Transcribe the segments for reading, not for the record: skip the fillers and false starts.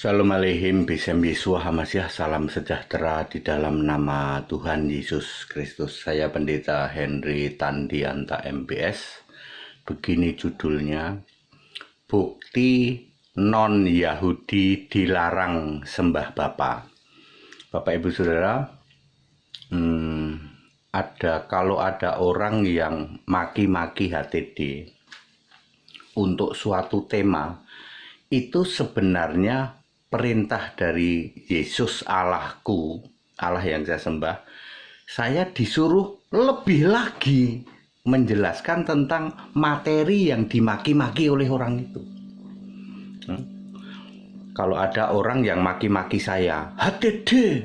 Shalom Aleihim, Bisem Yesua Hamasyah, salam sejahtera di dalam nama Tuhan Yesus Kristus. Saya Pendeta Henry Tandianta MPS. Begini judulnya, Bukti Non-Yahudi dilarang sembah Bapa. Bapak Ibu Saudara, kalau ada orang yang maki-maki HTD untuk suatu tema, itu sebenarnya perintah dari Yesus Allahku, Allah yang saya sembah. Saya disuruh lebih lagi menjelaskan tentang materi yang dimaki-maki oleh orang itu. Kalau ada orang yang maki-maki saya, HTD,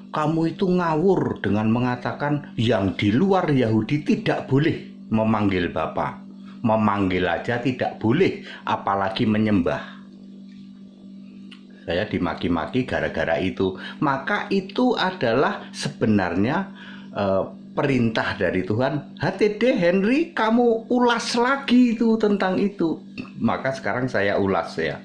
kamu itu ngawur dengan mengatakan yang di luar Yahudi tidak boleh memanggil Bapa. Memanggil aja tidak boleh, apalagi menyembah. Saya dimaki-maki gara-gara itu. Maka itu adalah sebenarnya perintah dari Tuhan. HTD Henry, kamu ulas lagi itu tentang itu. Maka sekarang saya ulas ya.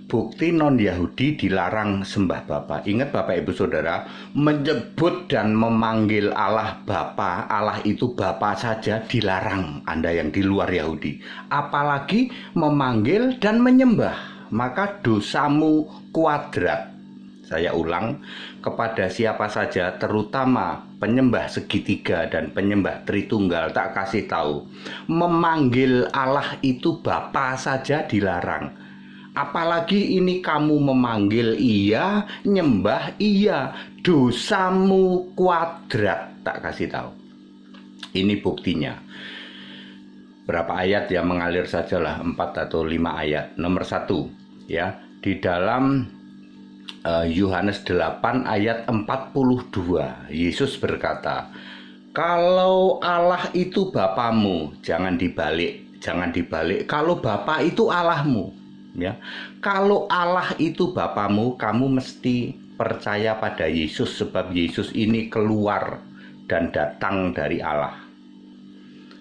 Bukti non-Yahudi dilarang sembah Bapa. Ingat Bapak Ibu Saudara, menyebut dan memanggil Allah Bapa, Allah itu Bapa saja dilarang Anda yang di luar Yahudi. Apalagi memanggil dan menyembah. Maka dosamu kuadrat. Saya ulang, kepada siapa saja, terutama penyembah segitiga dan penyembah Tritunggal, tak kasih tahu, memanggil Allah itu Bapa saja dilarang. Apalagi ini kamu memanggil Ia, nyembah Ia, dosamu kuadrat, tak kasih tahu. Ini buktinya. Berapa ayat yang mengalir sajalah, 4 atau 5 ayat. Nomor 1 ya, di dalam Yohanes 8 ayat 42, Yesus berkata, kalau Allah itu Bapamu, jangan dibalik. Kalau Bapa itu Allahmu, ya. Kalau Allah itu Bapamu, kamu mesti percaya pada Yesus, sebab Yesus ini keluar dan datang dari Allah.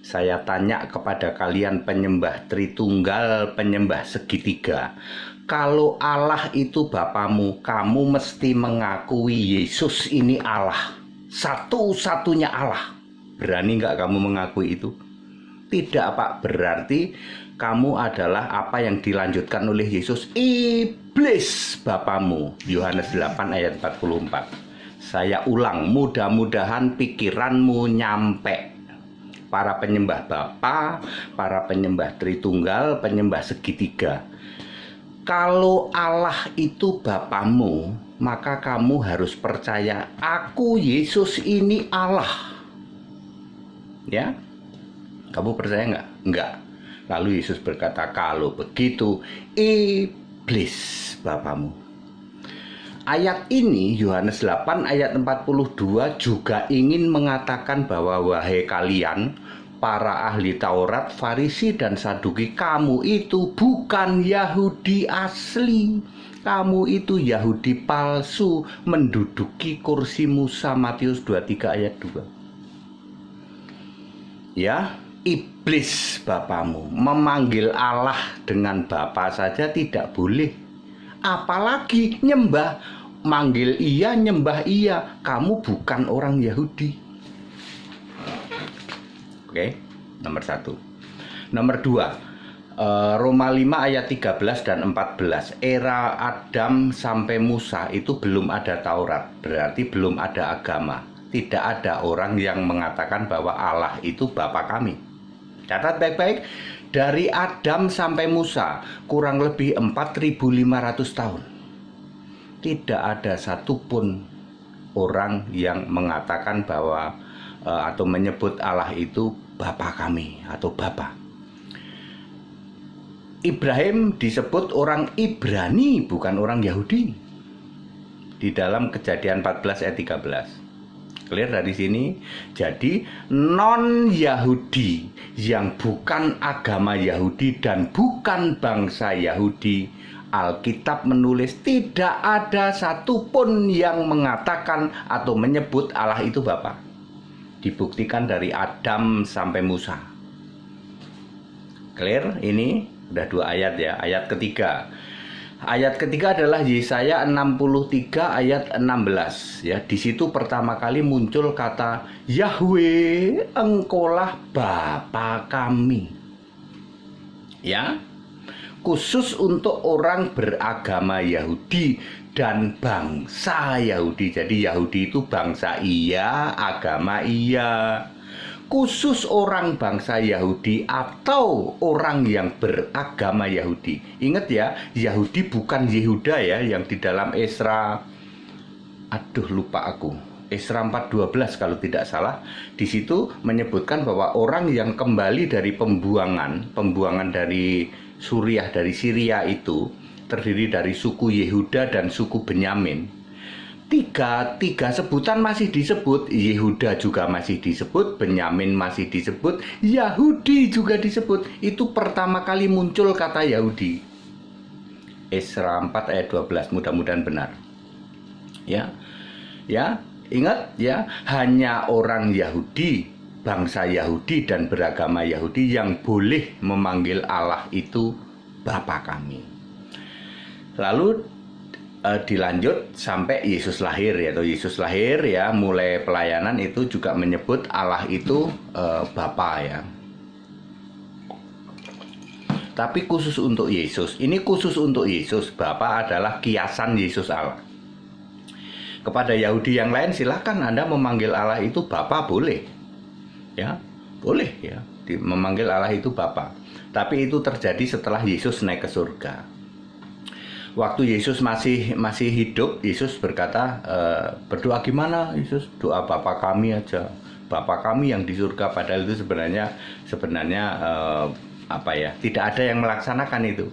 Saya tanya kepada kalian penyembah Tritunggal, penyembah segitiga, kalau Allah itu Bapamu, kamu mesti mengakui Yesus ini Allah, satu-satunya Allah. Berani nggak kamu mengakui itu? Tidak, Pak. Berarti kamu adalah apa yang dilanjutkan oleh Yesus, iblis Bapamu. Yohanes 8 ayat 44. Saya ulang, mudah-mudahan pikiranmu nyampe. Para penyembah Bapa, para penyembah Tritunggal, penyembah segitiga. Kalau Allah itu Bapamu, maka kamu harus percaya, aku Yesus ini Allah. Ya? Kamu percaya nggak? Enggak. Lalu Yesus berkata, kalau begitu, iblis Bapamu. Ayat ini, Yohanes 8 ayat 42 juga ingin mengatakan bahwa wahai kalian, para ahli Taurat, Farisi dan Saduki, kamu itu bukan Yahudi asli. Kamu itu Yahudi palsu, menduduki kursi Musa. Matius 23 ayat 2. Ya, iblis Bapamu. Memanggil Allah dengan Bapa saja tidak boleh. Apalagi nyembah, manggil Ia, nyembah Ia. Kamu bukan orang Yahudi. Oke, nomor 1. Nomor 2, Roma 5 ayat 13 dan 14. Era Adam sampai Musa itu belum ada Taurat, berarti belum ada agama. Tidak ada orang yang mengatakan bahwa Allah itu Bapa kami. Catat baik-baik, dari Adam sampai Musa kurang lebih 4.500 tahun. Tidak ada satupun orang yang mengatakan bahwa atau menyebut Allah itu Bapa kami atau Bapa. Ibrahim disebut orang Ibrani, bukan orang Yahudi. Di dalam Kejadian 14 ayat 13. Clear dari sini? Jadi non-Yahudi yang bukan agama Yahudi dan bukan bangsa Yahudi, Alkitab menulis tidak ada satupun yang mengatakan atau menyebut Allah itu Bapa. Dibuktikan dari Adam sampai Musa. Clear? Ini udah 2 ayat ya. Ayat ketiga, Ayat ketiga adalah Yesaya 63 ayat 16 ya. Di situ pertama kali muncul kata Yahweh, Engkaulah Bapa kami. Ya. Khusus untuk orang beragama Yahudi dan bangsa Yahudi. Jadi Yahudi itu bangsa iya, agama iya. Khusus orang bangsa Yahudi atau orang yang beragama Yahudi. Ingat ya, Yahudi bukan Yehuda ya, yang di dalam Esra, lupa aku, Esra 4:12 kalau tidak salah. Di situ menyebutkan bahwa orang yang kembali dari pembuangan dari Suriah, dari Syria itu terdiri dari suku Yehuda dan suku Benyamin. Tiga sebutan masih disebut, Yehuda juga masih disebut, Benyamin masih disebut, Yahudi juga disebut. Itu pertama kali muncul kata Yahudi. Esra 4 ayat 12, mudah-mudahan benar. Ya, ingat ya, hanya orang Yahudi, bangsa Yahudi dan beragama Yahudi yang boleh memanggil Allah itu Bapa kami. Lalu dilanjut sampai Yesus lahir ya, atau Yesus lahir ya, mulai pelayanan itu juga menyebut Allah itu Bapa ya. Tapi khusus untuk Yesus, ini khusus untuk Yesus, Bapa adalah kiasan Yesus Allah. Kepada Yahudi yang lain silahkan Anda memanggil Allah itu Bapa, boleh ya, boleh ya, memanggil Allah itu Bapa. Tapi itu terjadi setelah Yesus naik ke surga. Waktu Yesus masih hidup, Yesus berkata, berdoa gimana Yesus? Doa Bapa kami aja, Bapa kami yang di surga. Padahal itu sebenarnya tidak ada yang melaksanakan itu.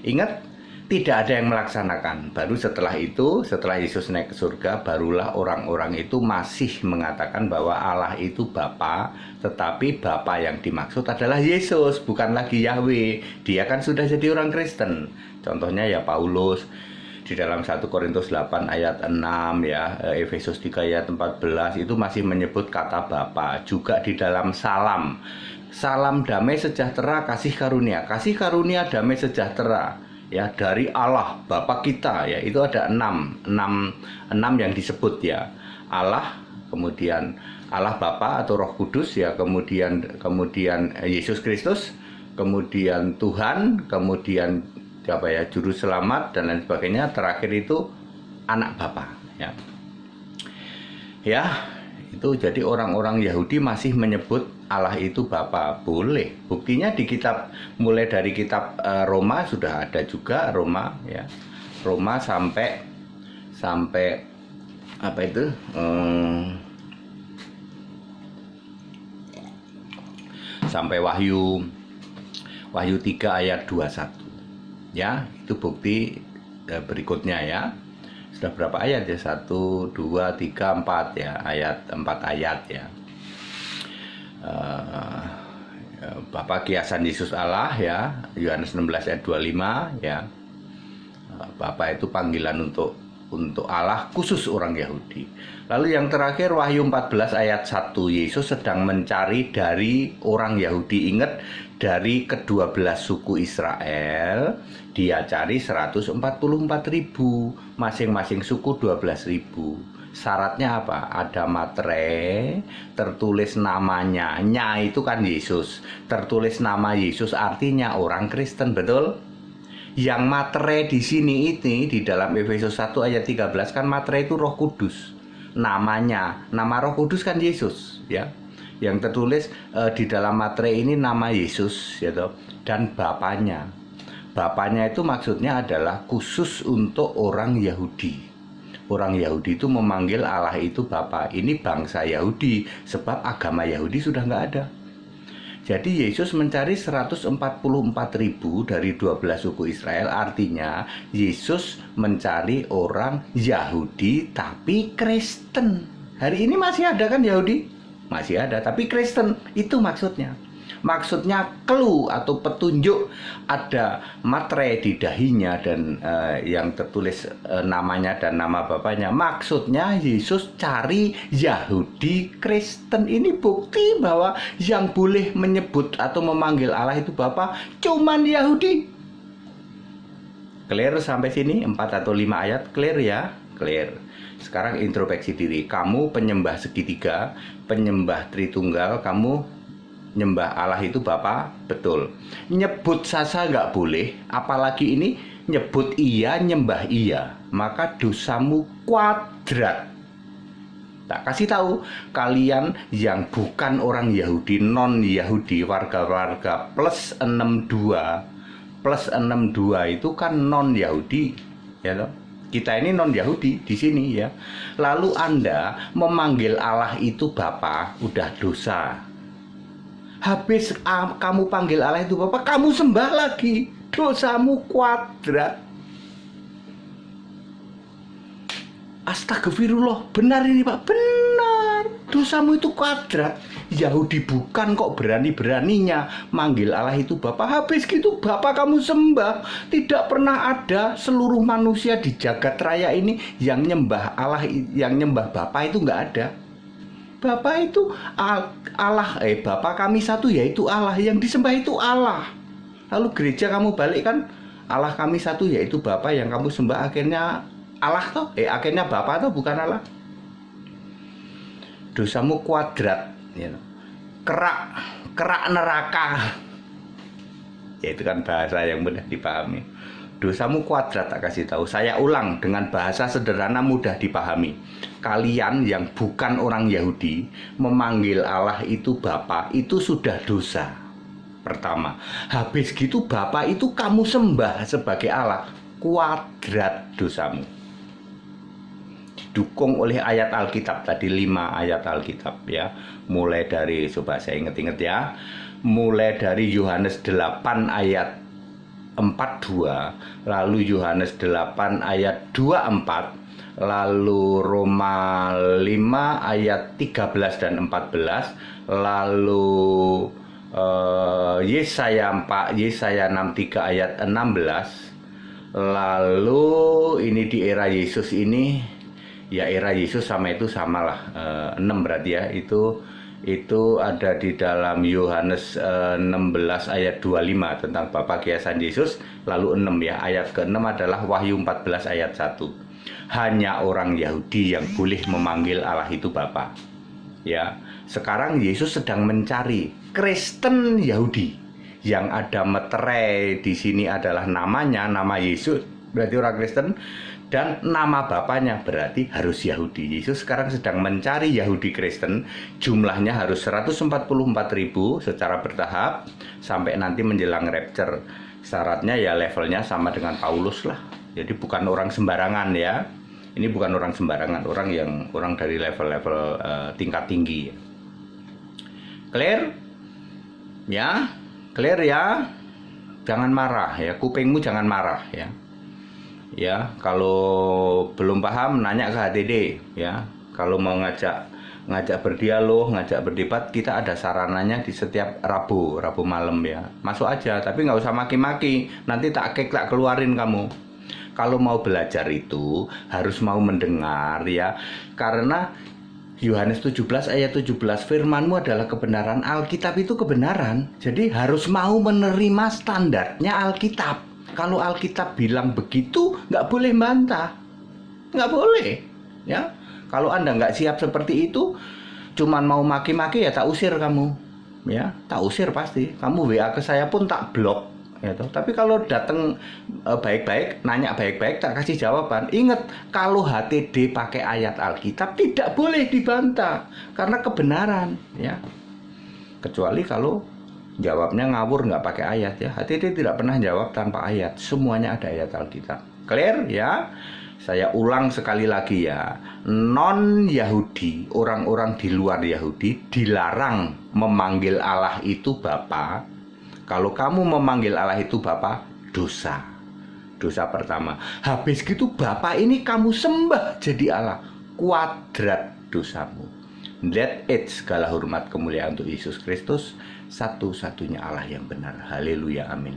Ingat, tidak ada yang melaksanakan. Baru setelah itu, setelah Yesus naik ke surga, barulah orang-orang itu masih mengatakan bahwa Allah itu Bapa, tetapi Bapa yang dimaksud adalah Yesus, bukan lagi Yahweh. Dia kan sudah jadi orang Kristen. Contohnya ya Paulus di dalam 1 Korintus 8 ayat 6 ya, Efesus 3 ayat 14 itu masih menyebut kata Bapa. Juga di dalam salam damai sejahtera kasih karunia damai sejahtera ya dari Allah Bapa kita ya. Itu ada 6 yang disebut ya. Allah, kemudian Allah Bapa atau Roh Kudus ya, kemudian Yesus Kristus, kemudian Tuhan, kemudian Juru Selamat dan lain sebagainya. Terakhir itu Anak Bapa ya. Ya, itu jadi orang-orang Yahudi masih menyebut Allah itu Bapa, boleh. Buktinya di kitab, mulai dari kitab Roma sudah ada juga, Roma ya. Roma sampai apa itu? Sampai Wahyu 3 ayat 21. Ya, itu bukti berikutnya ya. Sudah berapa ayat ya? 1, 2, 3, 4 ya. 4 ayat ya. Bapa kiasan Yesus Allah ya. Yohanes 16 ayat 25 ya. Bapa itu panggilan untuk Allah khusus orang Yahudi. Lalu yang terakhir Wahyu 14 ayat 1, Yesus sedang mencari dari orang Yahudi. Ingat, dari ke-12 suku Israel dia cari 144.000, masing-masing suku 12.000. Syaratnya apa? Ada materai, tertulis namanya. Nya itu kan Yesus. Tertulis nama Yesus artinya orang Kristen, betul? Yang materai di sini ini di dalam Efesus 1 ayat 13 kan materai itu Roh Kudus. Namanya, nama Roh Kudus kan Yesus, ya. Yang tertulis di dalam materai ini nama Yesus, ya toh, dan Bapaknya. Bapaknya itu maksudnya adalah khusus untuk orang Yahudi. Orang Yahudi itu memanggil Allah itu Bapa. Ini bangsa Yahudi, sebab agama Yahudi sudah nggak ada. Jadi Yesus mencari 144.000 dari 12 suku Israel. Artinya Yesus mencari orang Yahudi tapi Kristen. Hari ini masih ada kan Yahudi? Masih ada, tapi Kristen. Itu maksudnya. Maksudnya clue atau petunjuk, ada materai di dahinya dan yang tertulis namanya dan nama bapaknya. Maksudnya Yesus cari Yahudi Kristen. Ini bukti bahwa yang boleh menyebut atau memanggil Allah itu Bapa cuman Yahudi. Clear sampai sini 4 atau 5 ayat, clear ya? Clear. Sekarang introspeksi diri. Kamu penyembah segitiga, penyembah Tritunggal, kamu nyembah Allah itu Bapa, betul. Nyebut sasa nggak boleh, apalagi ini nyebut iya, nyembah iya. Maka dosamu kuadrat. Tak kasih tahu, kalian yang bukan orang Yahudi, non Yahudi, warga-warga plus 62 itu kan non Yahudi, ya toh? Kita ini non Yahudi di sini ya. Lalu Anda memanggil Allah itu Bapa, udah dosa. Habis kamu panggil Allah itu Bapa, kamu sembah lagi, dosamu kuadrat. Astagfirullah, benar ini Pak, benar. Dosamu itu kuadrat. Yahudi bukan kok berani-beraninya manggil Allah itu Bapa. Habis gitu Bapa kamu sembah. Tidak pernah ada seluruh manusia di jagat raya ini yang nyembah Allah, yang nyembah Bapa itu nggak ada. Bapa itu Allah, Bapa kami satu yaitu Allah, yang disembah itu Allah. Lalu gereja kamu balik kan, Allah kami satu yaitu Bapa, yang kamu sembah akhirnya Allah toh, akhirnya Bapa toh, bukan Allah. Dosamu kuadrat, ya. kerak neraka. Ya itu kan bahasa yang mudah dipahami. Dosamu kuadrat, tak kasih tahu. Saya ulang dengan bahasa sederhana mudah dipahami. Kalian yang bukan orang Yahudi memanggil Allah itu Bapa, itu sudah dosa. Pertama, habis gitu Bapa itu kamu sembah sebagai Allah, kuadrat dosamu. Didukung oleh ayat Alkitab tadi, 5 ayat Alkitab ya. Mulai dari, coba saya inget-inget ya, mulai dari Yohanes 8 ayat 42, lalu Yohanes 8 ayat 24, lalu Roma 5 ayat 13 dan 14, lalu Yesaya 63 ayat 16, lalu ini di era Yesus ini, ya era Yesus sama itu samalah 6 berarti ya, itu ada di dalam Yohanes 16 ayat 25 tentang Bapa Kiasan Yesus, lalu 6 ya, ayat ke-6 adalah Wahyu 14 ayat 1. Hanya orang Yahudi yang boleh memanggil Allah itu Bapa. Ya, sekarang Yesus sedang mencari Kristen Yahudi yang ada meterai di sini adalah namanya, nama Yesus berarti orang Kristen, dan nama bapaknya berarti harus Yahudi. Yesus sekarang sedang mencari Yahudi Kristen, jumlahnya harus 144.000 secara bertahap sampai nanti menjelang rapture. Syaratnya ya levelnya sama dengan Paulus lah. Jadi bukan orang sembarangan ya. Ini bukan orang sembarangan, orang dari level-level tingkat tinggi. Clear? Ya, clear ya. Jangan marah ya, kupingmu jangan marah ya. Ya, kalau belum paham nanya ke HTD ya. Kalau mau ngajak berdialog, ngajak berdebat, kita ada sarananya di setiap Rabu malam ya. Masuk aja, tapi nggak usah maki-maki, nanti tak keluarin kamu. Kalau mau belajar itu harus mau mendengar ya. Karena Yohanes 17 ayat 17, firmanmu adalah kebenaran, Alkitab itu kebenaran. Jadi harus mau menerima standarnya Alkitab. Kalau Alkitab bilang begitu, nggak boleh bantah, nggak boleh, ya. Kalau Anda nggak siap seperti itu, cuman mau maki-maki ya tak usir kamu, ya, tak usir pasti. Kamu WA ke saya pun tak blok, ya toh. Tapi kalau datang baik-baik, nanya baik-baik, tak kasih jawaban. Ingat, kalau HTD pakai ayat Alkitab tidak boleh dibantah karena kebenaran, ya. Kecuali kalau jawabnya ngawur nggak pakai ayat ya. HTD tidak pernah jawab tanpa ayat. Semuanya ada ayat Alkitab. Clear ya? Saya ulang sekali lagi ya. Non Yahudi, orang-orang di luar Yahudi dilarang memanggil Allah itu Bapa. Kalau kamu memanggil Allah itu Bapa, dosa. Dosa pertama. Habis gitu Bapa ini kamu sembah jadi Allah. Kuadrat dosamu. Let it, segala hormat kemuliaan untuk Yesus Kristus, satu-satunya Allah yang benar. Haleluya, amin.